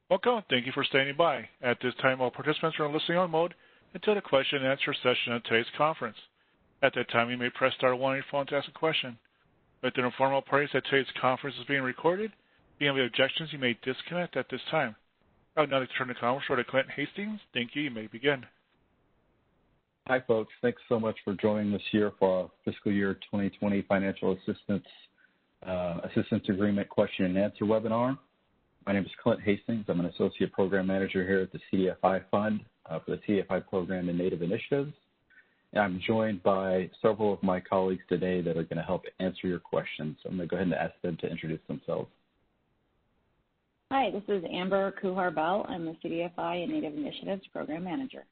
Welcome. Thank you for standing by. At this time, all participants are in listening on mode until the question and answer session of today's conference. At that time, you may press star 1 on your phone to ask a question. Let the inform all parties that today's conference is being recorded. If you have any objections, you may disconnect at this time. I would now like to turn the conference over to Clint Hastings. Thank you. You may begin. Hi, folks. Thanks so much for joining this year for our fiscal year 2020 Financial Assistance Agreement Question and Answer webinar. My name is Clint Hastings. I'm an Associate Program Manager here at the CDFI Fund for the CDFI Program and Native Initiatives. And I'm joined by several of my colleagues today that are going to help answer your questions. So I'm going to go ahead and ask them to introduce themselves. Hi, this is Amber Kuhar-Bell. I'm the CDFI and Native Initiatives Program Manager.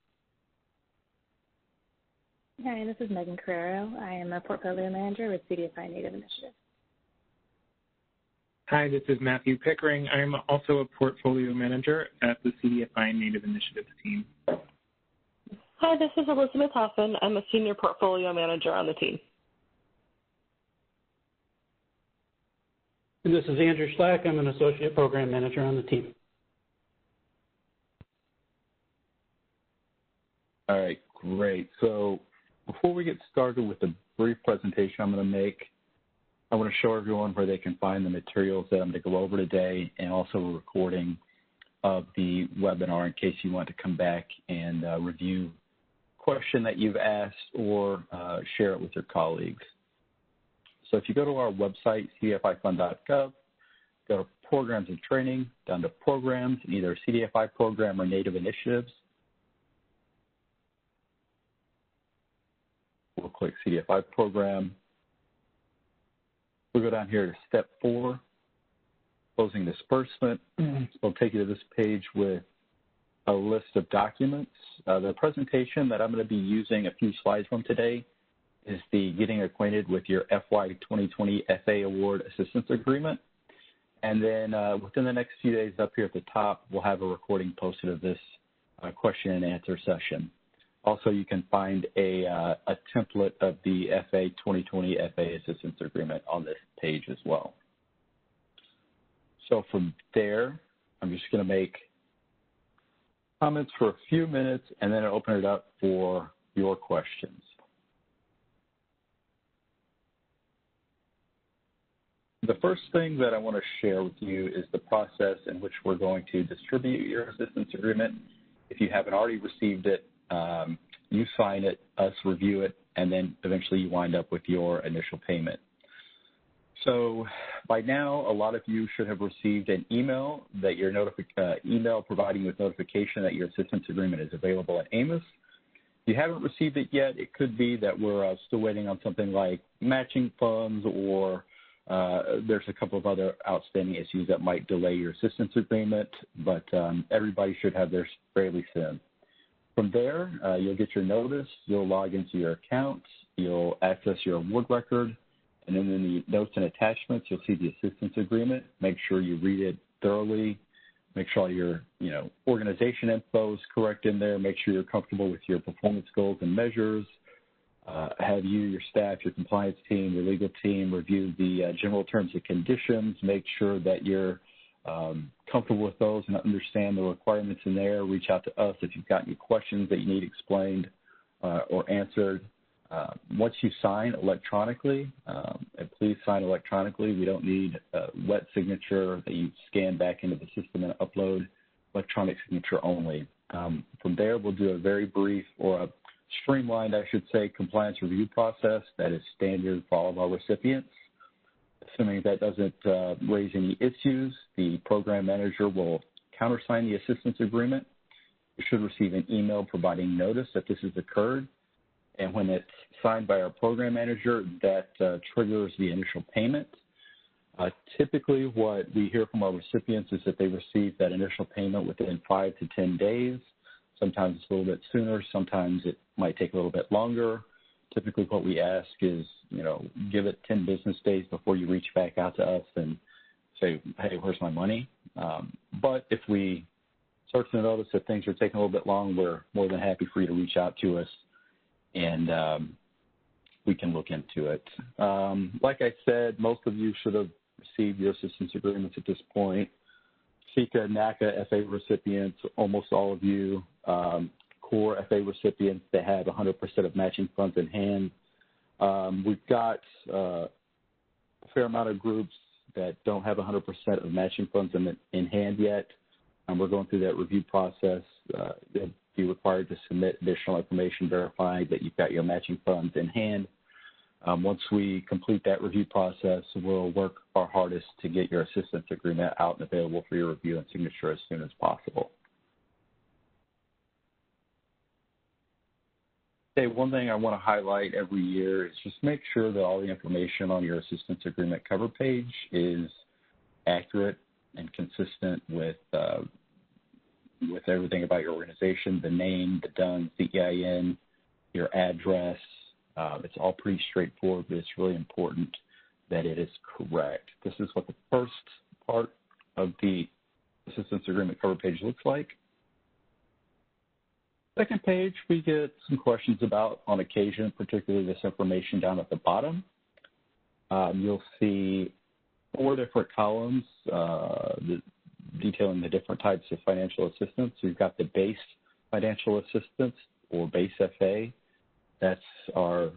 Hi, this is Megan Carrero. I am a Portfolio Manager with CDFI Native Initiatives. Hi, this is Matthew Pickering. I'm also a Portfolio Manager at the CDFI Native Initiatives team. Hi, this is Elizabeth Hoffman. I'm a Senior Portfolio Manager on the team. And this is Andrew Slack. I'm an Associate Program Manager on the team. All right, great. So before we get started with the brief presentation I'm going to make, I want to show everyone where they can find the materials that I'm going to go over today and also a recording of the webinar in case you want to come back and review a question that you've asked or share it with your colleagues. So if you go to our website, cdfifund.gov, go to Programs and Training, down to Programs, either CDFI Program or Native Initiatives. We'll click CDFI Program. We'll go down here to Step 4, Closing Disbursement. It'll take you to this page with a list of documents. The presentation that I'm going to be using a few slides from today is the Getting Acquainted with Your FY 2020 FA Award Assistance Agreement. And then within the next few days up here at the top, we'll have a recording posted of this question and answer session. Also, you can find a template of the FA 2020 FA Assistance Agreement on this page as well. So from there, I'm just going to make comments for a few minutes and then open it up for your questions. The first thing that I want to share with you is the process in which we're going to distribute your assistance agreement. If you haven't already received it, you sign it, us review it, and then eventually you wind up with your initial payment. So by now, a lot of you should have received an email that your email providing you with notification that your assistance agreement is available at AMOS. If you haven't received it yet, it could be that we're still waiting on something like matching funds, or there's a couple of other outstanding issues that might delay your assistance agreement, but everybody should have theirs fairly soon. From there, you'll get your notice, you'll log into your accounts, you'll access your award record, and then in the notes and attachments, you'll see the assistance agreement. Make sure you read it thoroughly. Make sure all your organization info is correct in there. Make sure you're comfortable with your performance goals and measures. Have you, your staff, your compliance team, your legal team review the general terms and conditions. Make sure that you're comfortable with those and understand the requirements in there. Reach out to us if you've got any questions that you need explained or answered. Once you sign electronically, and please sign electronically. We don't need a wet signature that you scan back into the system and upload. Electronic signature only. From there, we'll do a very brief, or a streamlined, I should say, compliance review process that is standard for all of our recipients. Assuming that doesn't raise any issues, the program manager will countersign the assistance agreement. You should receive an email providing notice that this has occurred. And when it's signed by our program manager, that triggers the initial payment. Typically, what we hear from our recipients is that they receive that initial payment within 5 to 10 days. Sometimes it's a little bit sooner. Sometimes it might take a little bit longer. Typically, what we ask is, give it 10 business days before you reach back out to us and say, hey, where's my money? But if we start to notice that things are taking a little bit long, we're more than happy for you to reach out to us, and we can look into it. Like I said, most of you should have received your assistance agreements at this point. CECA, NACA, FA recipients, almost all of you, core FA recipients that have 100% of matching funds in hand. We've got a fair amount of groups that don't have 100% of matching funds in hand yet. We're going through that review process. You'll be required to submit additional information verifying that you've got your matching funds in hand. Once we complete that review process, we'll work our hardest to get your assistance agreement out and available for your review and signature as soon as possible. Okay, one thing I want to highlight every year is just make sure that all the information on your assistance agreement cover page is accurate and consistent with everything about your organization, the name, the DUNS, the EIN, your address. It's all pretty straightforward, but it's really important that it is correct. This is what the first part of the assistance agreement cover page looks like. Second page, we get some questions about on occasion, particularly this information down at the bottom. You'll see 4 different columns detailing the different types of financial assistance. We've got the base financial assistance or base FA. That's our,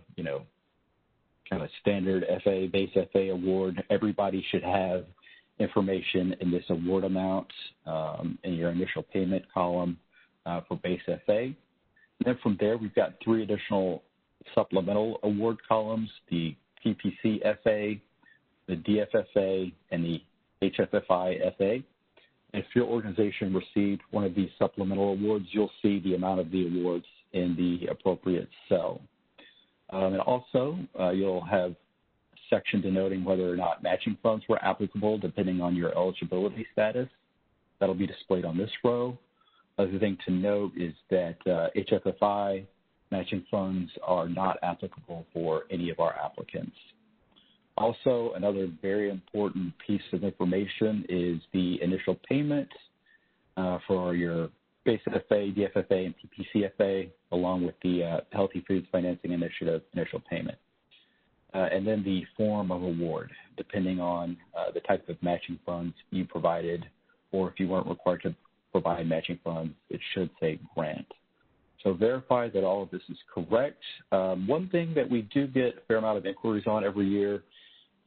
kind of standard FA, base FA award. Everybody should have information in this award amount in your initial payment column for base FA. And then from there, we've got 3 additional supplemental award columns, the PPC FA, the DFFA, and the HFFI FA. If your organization received one of these supplemental awards, you'll see the amount of the awards in the appropriate cell. And also, you'll have a section denoting whether or not matching funds were applicable depending on your eligibility status. That'll be displayed on this row. Other thing to note is that HFFI matching funds are not applicable for any of our applicants. Also, another very important piece of information is the initial payment for your base FA, DFFA, and PPCFA, along with the Healthy Foods Financing Initiative initial payment. And then the form of award, depending on the type of matching funds you provided, or if you weren't required to provide matching funds, it should say grant. So verify that all of this is correct. One thing that we do get a fair amount of inquiries on every year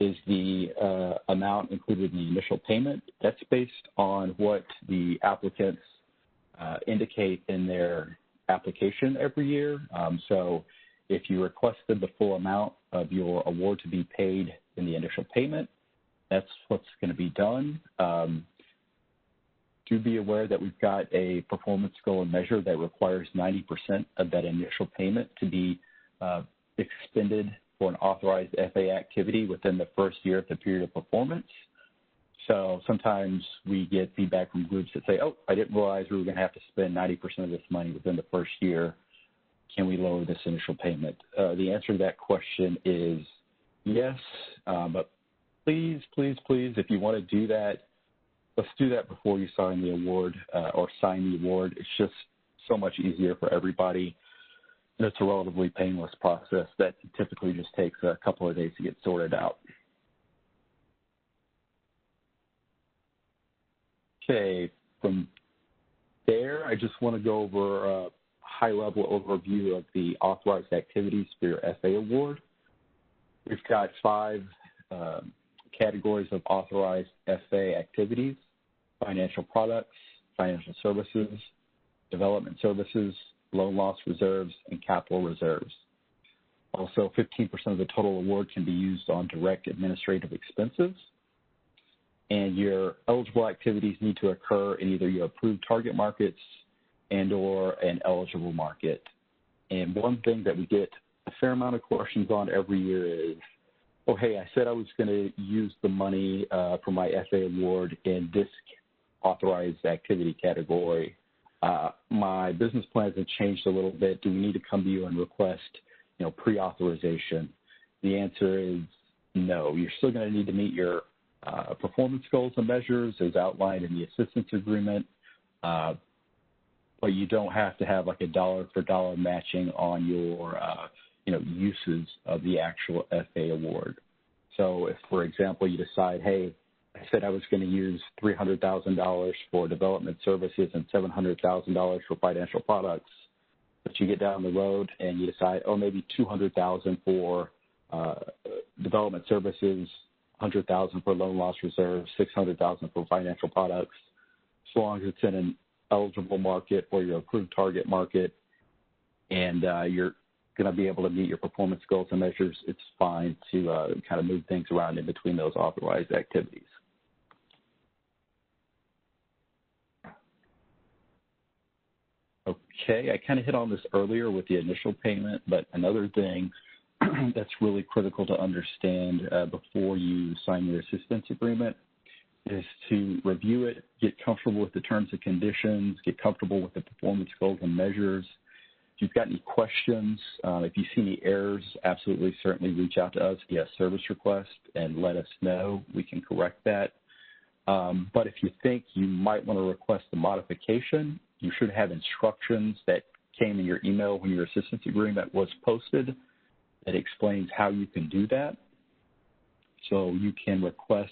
is the amount included in the initial payment. That's based on what the applicants indicate in their application every year. So if you requested the full amount of your award to be paid in the initial payment, that's what's going to be done. Do be aware that we've got a performance goal and measure that requires 90% of that initial payment to be expended for an authorized FA activity within the first year of the period of performance. So sometimes we get feedback from groups that say, oh, I didn't realize we were going to have to spend 90% of this money within the first year. Can we lower this initial payment? The answer to that question is yes, but please, please, please, if you want to do that, let's do that before you sign the award or sign the award. It's just so much easier for everybody. And it's a relatively painless process that typically just takes a couple of days to get sorted out. Okay, from there, I just want to go over a high-level overview of the authorized activities for your FA award. We've got 5 categories of authorized FA activities: financial products, financial services, development services, loan loss reserves, and capital reserves. Also, 15% of the total award can be used on direct administrative expenses. And your eligible activities need to occur in either your approved target markets and or an eligible market. And one thing that we get a fair amount of questions on every year is, oh, hey, I said I was going to use the money for my FA award in this authorized activity category. My business plans have changed a little bit. Do we need to come to you and request, pre-authorization? The answer is no. You're still going to need to meet your performance goals and measures as outlined in the assistance agreement, but you don't have to have like a dollar-for-dollar matching on your, uses of the actual FA award. So if, for example, you decide, hey, I I said I was going to use $300,000 for development services and $700,000 for financial products. But you get down the road and you decide, oh, maybe $200,000 for development services, $100,000 for loan loss reserve, $600,000 for financial products. So long as it's in an eligible market or your approved target market, and you're going to be able to meet your performance goals and measures, it's fine to kind of move things around in between those authorized activities. Okay, I kind of hit on this earlier with the initial payment, but another thing that's really critical to understand before you sign your assistance agreement is to review it, get comfortable with the terms and conditions, get comfortable with the performance goals and measures. If you've got any questions, if you see any errors, absolutely, certainly reach out to us via service request and let us know. We can correct that. But if you think you might want to request a modification, you should have instructions that came in your email when your assistance agreement was posted that explains how you can do that. So you can request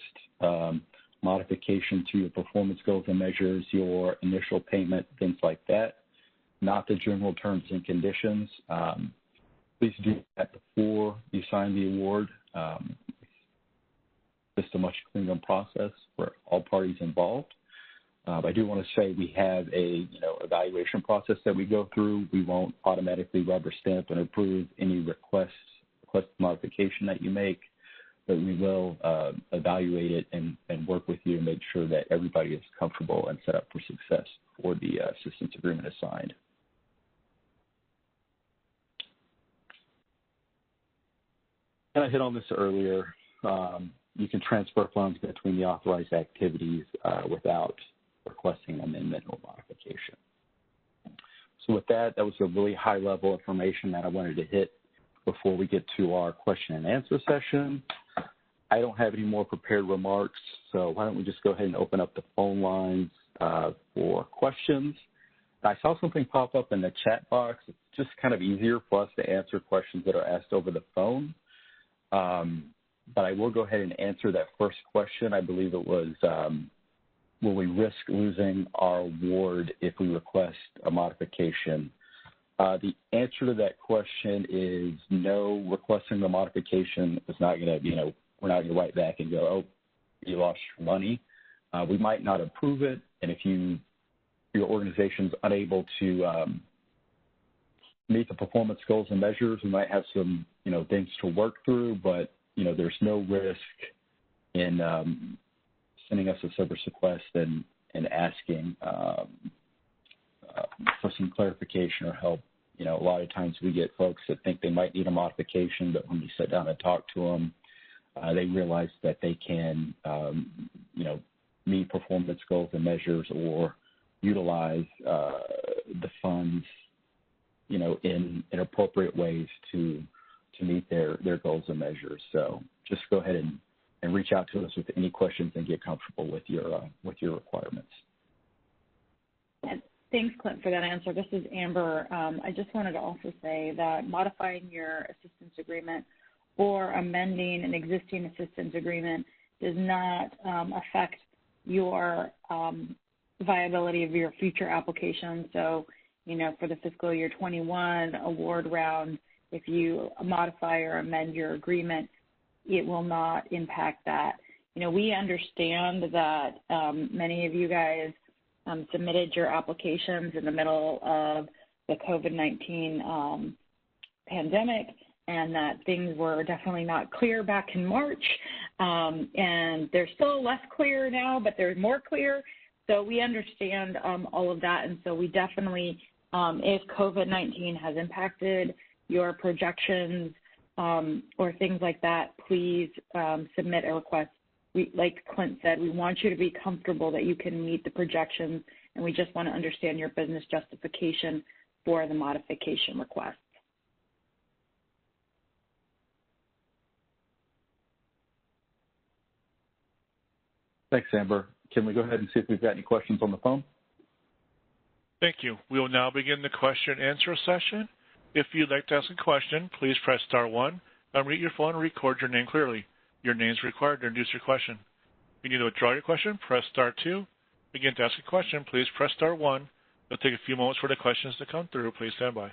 modification to your performance goals and measures, your initial payment, things like that, not the general terms and conditions. Please do that before you sign the award. Just a much cleaner process for all parties involved. I do want to say we have a evaluation process that we go through. We won't automatically rubber stamp and approve any request modification that you make, but we will evaluate it and work with you to make sure that everybody is comfortable and set up for success before the assistance agreement is signed. And I hit on this earlier. You can transfer funds between the authorized activities without requesting amendment or modification. So with that, that was a really high-level information that I wanted to hit before we get to our question and answer session. I don't have any more prepared remarks, so why don't we just go ahead and open up the phone lines for questions. I saw something pop up in the chat box. It's just kind of easier for us to answer questions that are asked over the phone. But I will go ahead and answer that first question. I believe it was, will we risk losing our award if we request a modification? The answer to that question is no. Requesting the modification is not going to, we're not going to write back and go, oh, you lost your money. We might not approve it, and if your organization's unable to meet the performance goals and measures, we might have some, things to work through, but, there's no risk in sending us a service request and asking for some clarification or help. A lot of times we get folks that think they might need a modification, but when we sit down and talk to them, they realize that they can, meet performance goals and measures or utilize the funds, in appropriate ways to meet their goals and measures. So just go ahead and reach out to us with any questions and get comfortable with your requirements. Thanks, Clint, for that answer. This is Amber. I just wanted to also say that modifying your assistance agreement or amending an existing assistance agreement does not affect your viability of your future application. So, for the fiscal year 21 award round, if you modify or amend your agreement, it will not impact that. We understand that many of you guys submitted your applications in the middle of the COVID-19 pandemic, and that things were definitely not clear back in March. And they're still less clear now, but they're more clear. So we understand all of that. And so we definitely, if COVID-19 has impacted your projections or things like that, please submit a request. Like Clint said, we want you to be comfortable that you can meet the projections, and we just want to understand your business justification for the modification request. Thanks, Amber. Can we go ahead and see if we've got any questions on the phone? Thank you. We will now begin the question and answer session. If you'd like to ask a question, please press star one, unmute your phone, and record your name clearly. Your name is required to introduce your question. If you need to withdraw your question, press star 2. Again, to ask a question, please press star 1. It'll take a few moments for the questions to come through. Please stand by.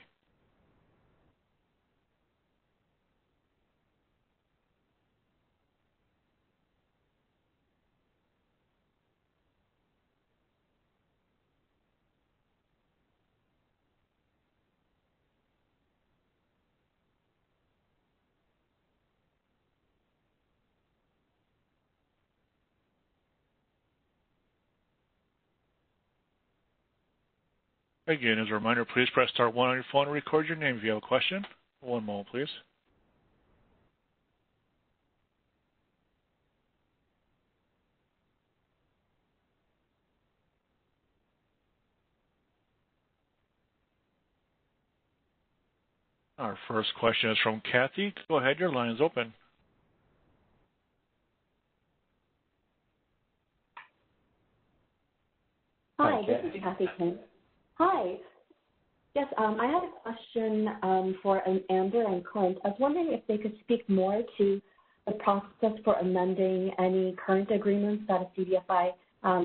Again, as a reminder, please press star 1 on your phone and record your name if you have a question. One moment, please. Our first question is from Cathy. Go ahead, your line is open. Hi, this is Cathy. Hi. Yes, I had a question for Amber and Clint. I was wondering if they could speak more to the process for amending any current agreements that a CDFI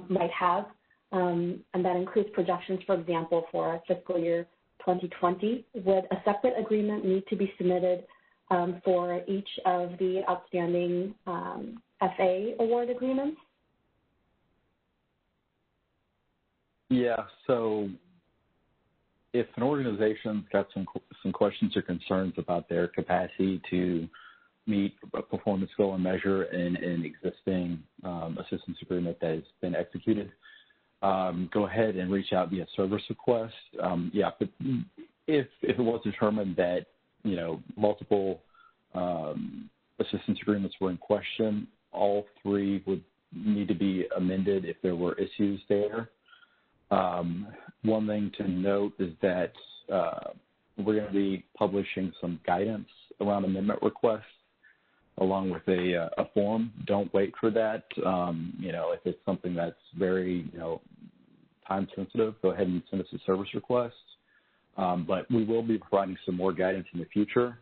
might have, and that includes projections, for example, for fiscal year 2020. Would a separate agreement need to be submitted for each of the outstanding FA award agreements? Yeah, so if an organization's got some questions or concerns about their capacity to meet a performance goal and measure in an existing assistance agreement that has been executed, go ahead and reach out via service request. Yeah, but if it was determined that, you know, multiple assistance agreements were in question, all three would need to be amended if there were issues there. One thing to note is that we're going to be publishing some guidance around amendment requests along with a form. Don't wait for that. You know, if it's something that's very, you know, time sensitive, go ahead and send us a service request. But we will be providing some more guidance in the future.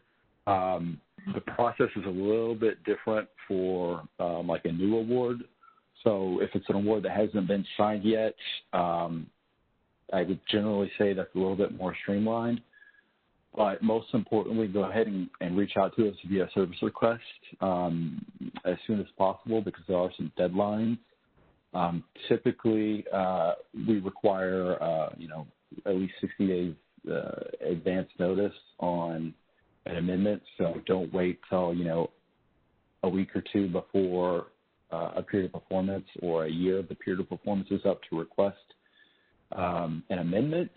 The process is a little bit different for like a new award. So if it's an award that hasn't been signed yet, I would generally say that's a little bit more streamlined. But most importantly, go ahead and reach out to us via service request as soon as possible because there are some deadlines. Typically, we require, you know, at least 60 days advance notice on an amendment. So don't wait till, you know, a week or two before a period of performance or a year of the period of performance is up to request an amendment.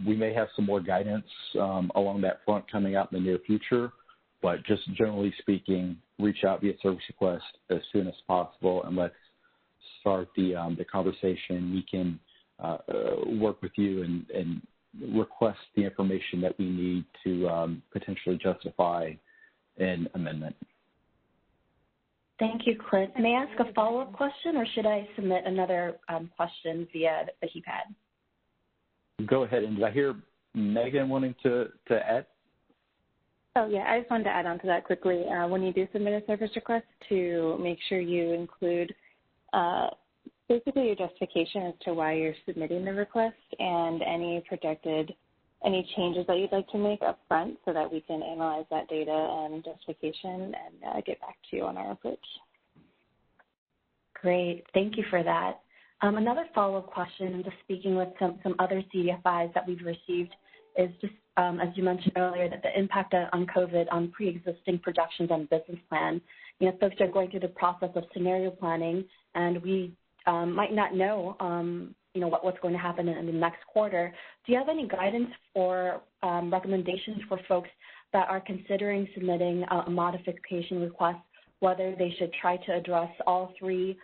We may have some more guidance along that front coming out in the near future, but just generally speaking, reach out via service request as soon as possible and let's start the conversation. We can work with you and request the information that we need to potentially justify an amendment. Thank you, Clint. May I ask a follow-up question, or should I submit another question via the keypad? Go ahead. And did I hear Megan wanting to add? Oh, yeah, I just wanted to add on to that quickly. When you do submit a service request, to make sure you include basically your justification as to why you're submitting the request and any changes that you'd like to make up front so that we can analyze that data and justification and get back to you on our approach. Great. Thank you for that. Another follow-up question, and just speaking with some other CDFIs that we've received, is just, as you mentioned earlier, that the impact on COVID on pre-existing projections and business plan. You know, folks are going through the process of scenario planning, and we might not know you know, what's going to happen in the next quarter. Do you have any guidance or recommendations for folks that are considering submitting a modification request, whether they should try to address all 3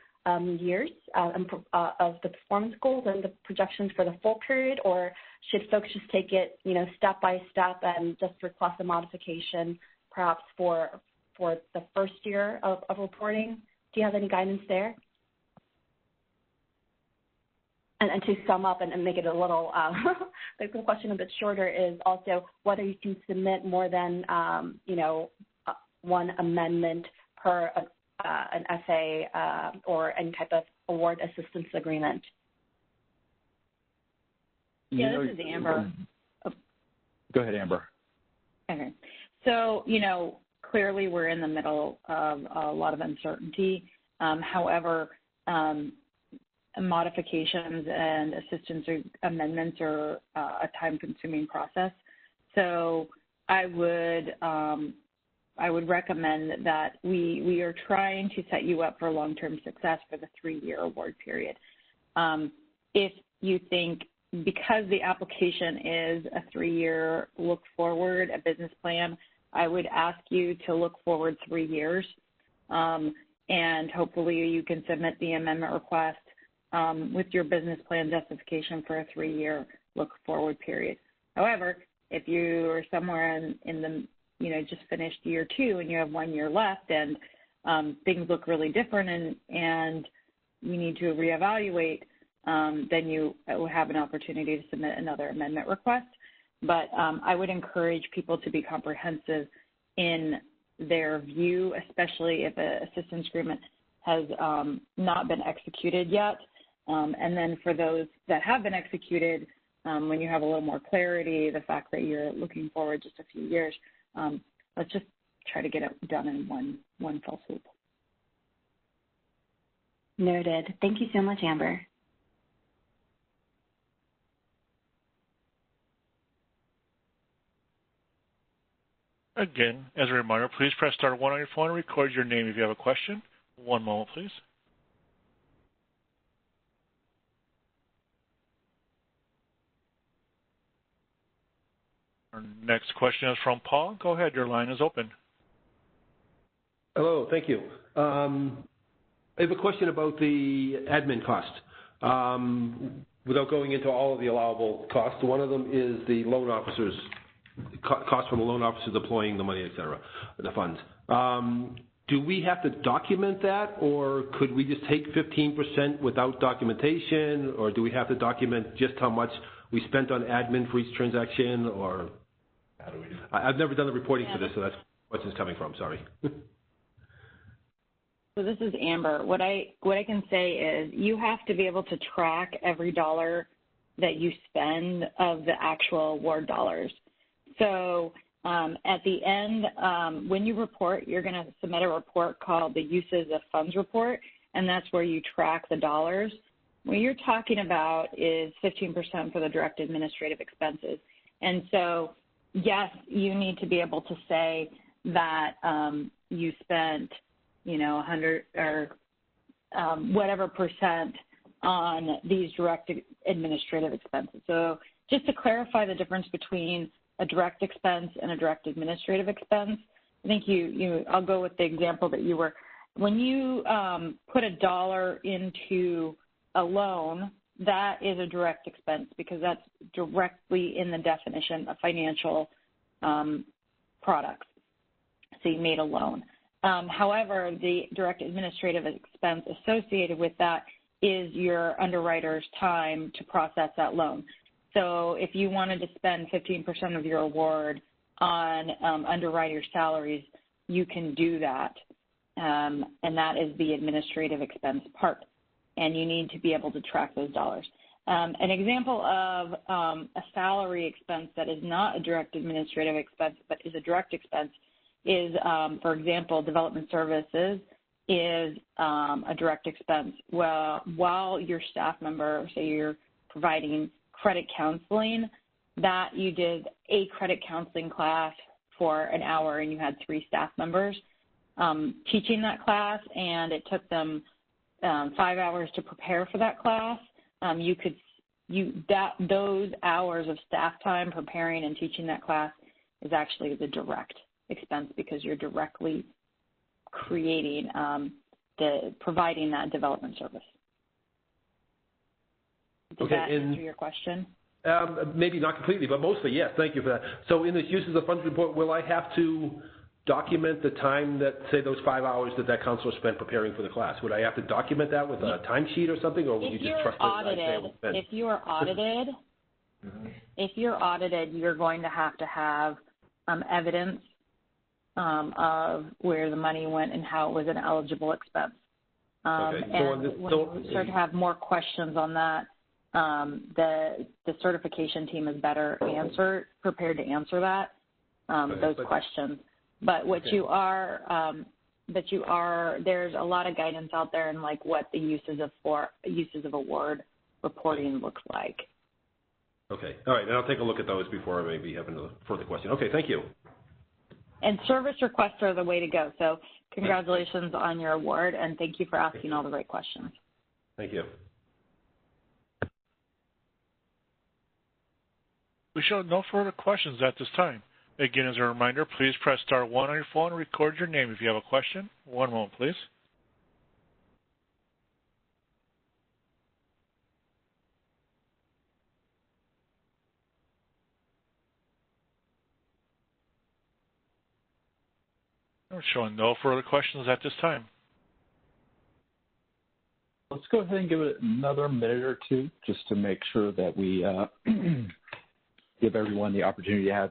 years of the performance goals and the projections for the full period, or should folks just take it, you know, step by step and just request a modification perhaps for the first year of reporting? Do you have any guidance there? And to sum up and make it a little, the question a bit shorter is also whether you can submit more than, you know, one amendment per an FA or any type of award assistance agreement? Yeah, this is Amber. Go ahead, Amber. Okay. So, clearly we're in the middle of a lot of uncertainty. However, modifications and assistance amendments are a time-consuming process. So I would recommend that we are trying to set you up for long-term success for the 3-year award period. If you think, because the application is a 3-year look forward, a business plan, I would ask you to look forward 3 years, and hopefully you can submit the amendment request with your business plan justification for a 3-year look forward period. However, if you are somewhere in the, just finished year 2 and you have 1 year left and things look really different and you need to reevaluate, then you will have an opportunity to submit another amendment request. But I would encourage people to be comprehensive in their view, especially if an assistance agreement has not been executed yet. And then for those that have been executed, when you have a little more clarity, the fact that you're looking forward just a few years, let's just try to get it done in one fell swoop. Noted. Thank you so much, Amber. Again, as a reminder, please press star 1 on your phone and record your name if you have a question. One moment, please. Our next question is from Paul. Go ahead. Your line is open. Hello. Thank you. I have a question about the admin cost. Without going into all of the allowable costs, one of them is the loan officers, cost from the loan officer deploying the money, et cetera, the funds. Do we have to document that, or could we just take 15% without documentation, or do we have to document just how much we spent on admin for each transaction, or how do we do that? I've never done the reporting for this, so that's where this is coming from. Sorry. So this is Amber. What I can say is you have to be able to track every dollar that you spend of the actual award dollars. So at the end, when you report, you're going to submit a report called the Uses of Funds Report, and that's where you track the dollars. What you're talking about is 15% for the direct administrative expenses. And so, yes, you need to be able to say that you spent, 100 or whatever percent on these direct administrative expenses. So just to clarify the difference between a direct expense and a direct administrative expense, I think I'll go with the example that you were, when you put $1 into a loan, that is a direct expense because that's directly in the definition of financial products. So you made a loan. However, the direct administrative expense associated with that is your underwriter's time to process that loan. So if you wanted to spend 15% of your award on underwriter salaries, you can do that, and that is the administrative expense part, and you need to be able to track those dollars. An example of a salary expense that is not a direct administrative expense but is a direct expense is, for example, development services is a direct expense. Well, while your staff member, say you're providing credit counseling, that you did a credit counseling class for an hour and you had 3 staff members teaching that class, and it took them 5 hours to prepare for that class. Those hours of staff time preparing and teaching that class is actually the direct expense because you're directly creating providing that development service. Does that answer your question? Maybe not completely, but mostly, yes. Thank you for that. So in this Uses of Funds report, will I have to document the time that, say, those 5 hours that counselor spent preparing for the class? Would I have to document that with a timesheet or something, or would you just trust that? If you are audited, if you're audited, you're going to have evidence of where the money went and how it was an eligible expense. Okay. And when we start to have more questions on that, the certification team is better prepared to answer that, those questions. But what you are, there's a lot of guidance out there in like what the uses of award reporting looks like. Okay. All right. And I'll take a look at those before I maybe have another further question. Okay. Thank you. And service requests are the way to go. So congratulations on your award, and thank you for asking all the right questions. Thank you. We show no further questions at this time. Again, as a reminder, please press star 1 on your phone and record your name if you have a question. One moment, please. We're showing no further questions at this time. Let's go ahead and give it another minute or two just to make sure that we give everyone the opportunity to have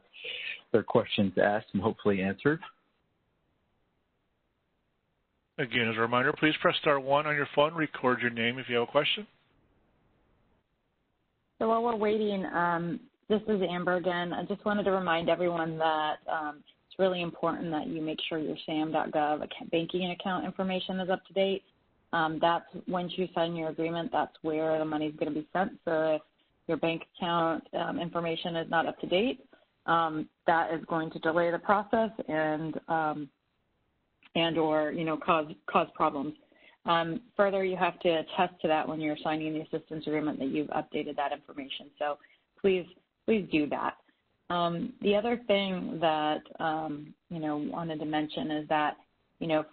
their questions asked and hopefully answered. Again, as a reminder, please press star 1 on your phone, record your name if you have a question. So while we're waiting, this is Amber again. I just wanted to remind everyone that it's really important that you make sure your SAM.gov banking account information is up to date. That's once you sign your agreement, that's where the money is going to be sent. So if your bank account information is not up to date, that is going to delay the process and or cause problems. Further, you have to attest to that when you're signing the assistance agreement that you've updated that information. So please do that. The other thing that wanted to mention is that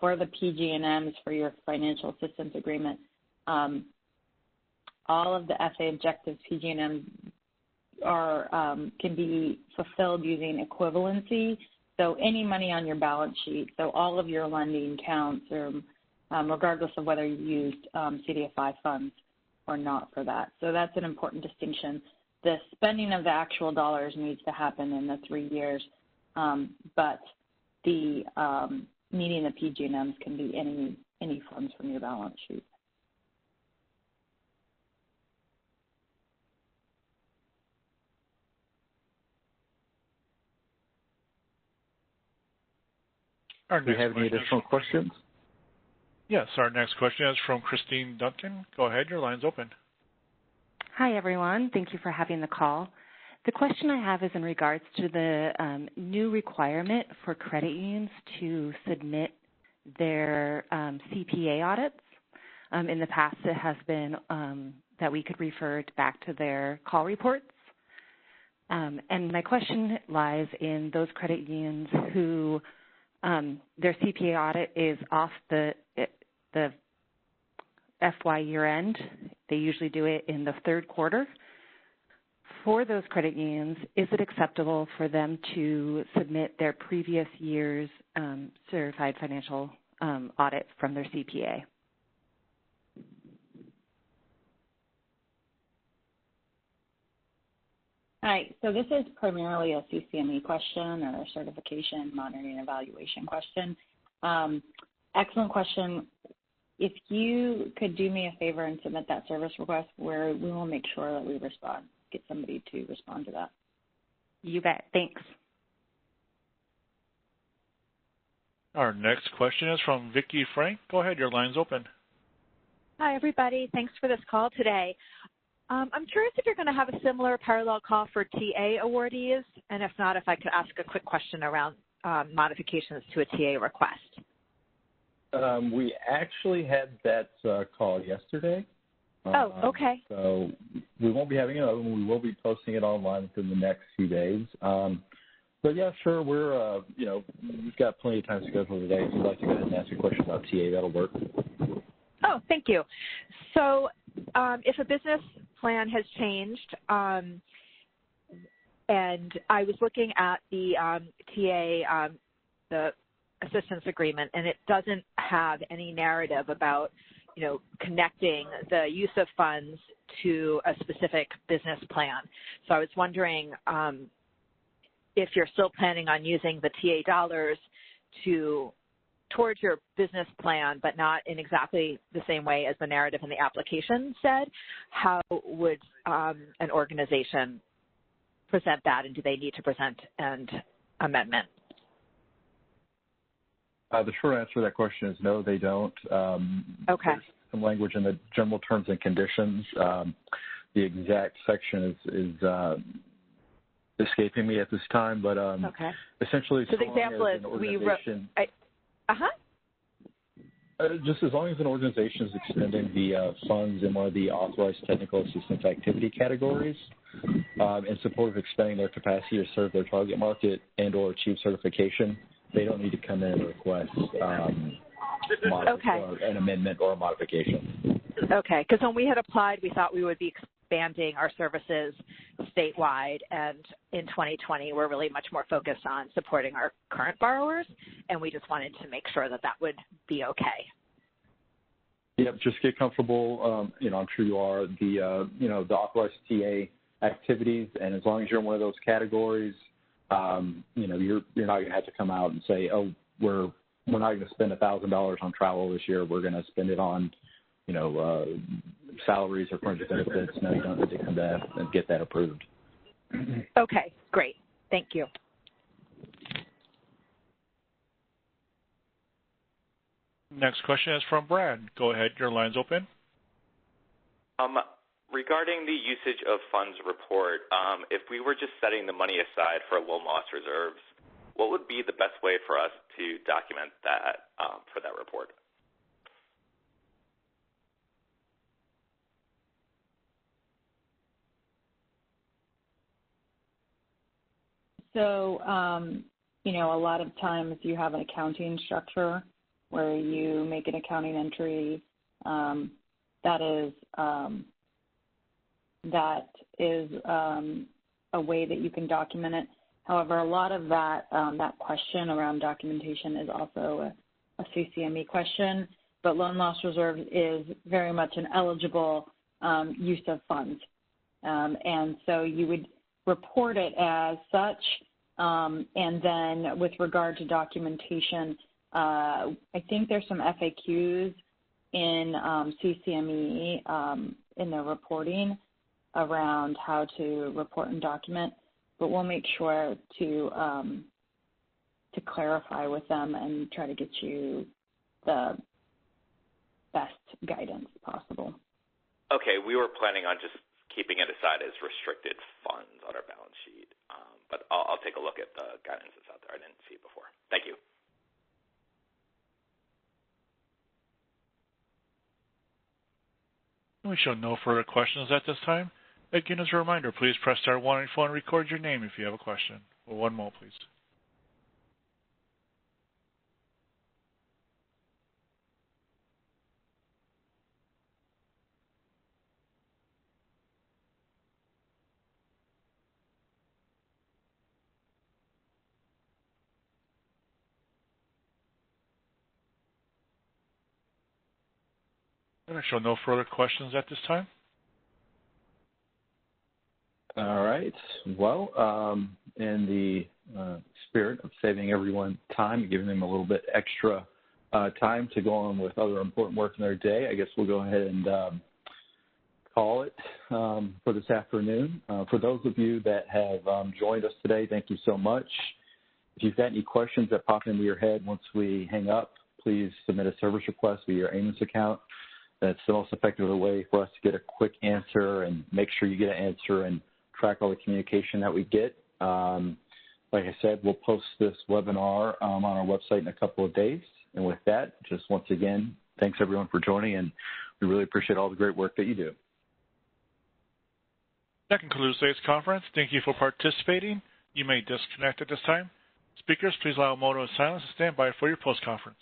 for the PG&Ms for your financial assistance agreement, all of the FA objectives PG&Ms can be fulfilled using equivalency. So any money on your balance sheet, so all of your lending counts, regardless of whether you used CDFI funds or not for that. So that's an important distinction. The spending of the actual dollars needs to happen in the 3 years, but the meeting the PG&Ms can be any funds from your balance sheet. Do you have any additional questions? Yes, our next question is from Christine Duncan. Go ahead, your line's open. Hi, everyone. Thank you for having the call. The question I have is in regards to the new requirement for credit unions to submit their CPA audits. In the past, it has been that we could refer back to their call reports. And my question lies in those credit unions who their CPA audit is off the FY year end. They usually do it in the third quarter. For those credit unions, is it acceptable for them to submit their previous year's certified financial audit from their CPA? Hi, so this is primarily a CCME question or a certification monitoring and evaluation question. Excellent question. If you could do me a favor and submit that service request, where we will make sure that we respond, get somebody to respond to that. You bet. Thanks. Our next question is from Vicki Frank. Go ahead, your line's open. Hi, everybody. Thanks for this call today. I'm curious if you're going to have a similar parallel call for TA awardees, and if not, if I could ask a quick question around modifications to a TA request. We actually had that call yesterday. Oh, okay. So we won't be having another one. We will be posting it online within the next few days. But yeah, sure. We're, we've got plenty of time scheduled today. If you'd like to go ahead and ask a question about TA, that'll work. Oh, thank you. So if a business plan has changed, and I was looking at the TA, the assistance agreement, and it doesn't have any narrative about, connecting the use of funds to a specific business plan. So I was wondering if you're still planning on using the TA dollars towards your business plan, but not in exactly the same way as the narrative in the application said, how would an organization present that, and do they need to present an amendment? The short answer to that question is no, they don't. Okay. There's some language in the general terms and conditions. The exact section is escaping me at this time, but okay. Essentially, so the example is just as long as an organization is expending the funds in one of the authorized technical assistance activity categories in support of expanding their capacity to serve their target market and or achieve certification, they don't need to come in and request an amendment or a modification. Okay, because when we had applied, we thought we would be expanding our services statewide, and in 2020, we're really much more focused on supporting our current borrowers, and we just wanted to make sure that that would be okay. Yep, just get comfortable. I'm sure you are. The authorized TA activities, and as long as you're in one of those categories, you're not going to have to come out and say, oh, we're not going to spend $1,000 on travel this year. We're going to spend it on salaries or fringe benefits. No, you don't need to come back and get that approved. Okay, great. Thank you. Next question is from Brad. Go ahead. Your line's open. Regarding the usage of funds report, if we were just setting the money aside for loan loss reserves, what would be the best way for us to document that for that report? So, a lot of times you have an accounting structure where you make an accounting entry that is a way that you can document it. However, a lot of that question around documentation is also a CCME question, but loan loss reserve is very much an eligible use of funds. And so you would report it as such, and then with regard to documentation, I think there's some FAQs in CCME in the reporting around how to report and document, but we'll make sure to clarify with them and try to get you the best guidance possible. Okay, we were planning on just keeping it aside as restricted funds on our balance sheet, but I'll take a look at the guidance that's out there. I didn't see it before. Thank you. We show no further questions at this time. Again, as a reminder, please press star 1 on your phone and record your name if you have a question. Well, one more, please. I show no further questions at this time. All right. Well, in the spirit of saving everyone time and giving them a little bit extra time to go on with other important work in their day, I guess we'll go ahead and call it for this afternoon. For those of you that have joined us today, thank you so much. If you've got any questions that pop into your head once we hang up, please submit a service request via your Amos account. That's the most effective way for us to get a quick answer and make sure you get an answer and track all the communication that we get. Like I said, we'll post this webinar on our website in a couple of days. And with that, just once again, thanks everyone for joining, and we really appreciate all the great work that you do. That concludes today's conference. Thank you for participating. You may disconnect at this time. Speakers, please allow a moment of silence to stand by for your post-conference.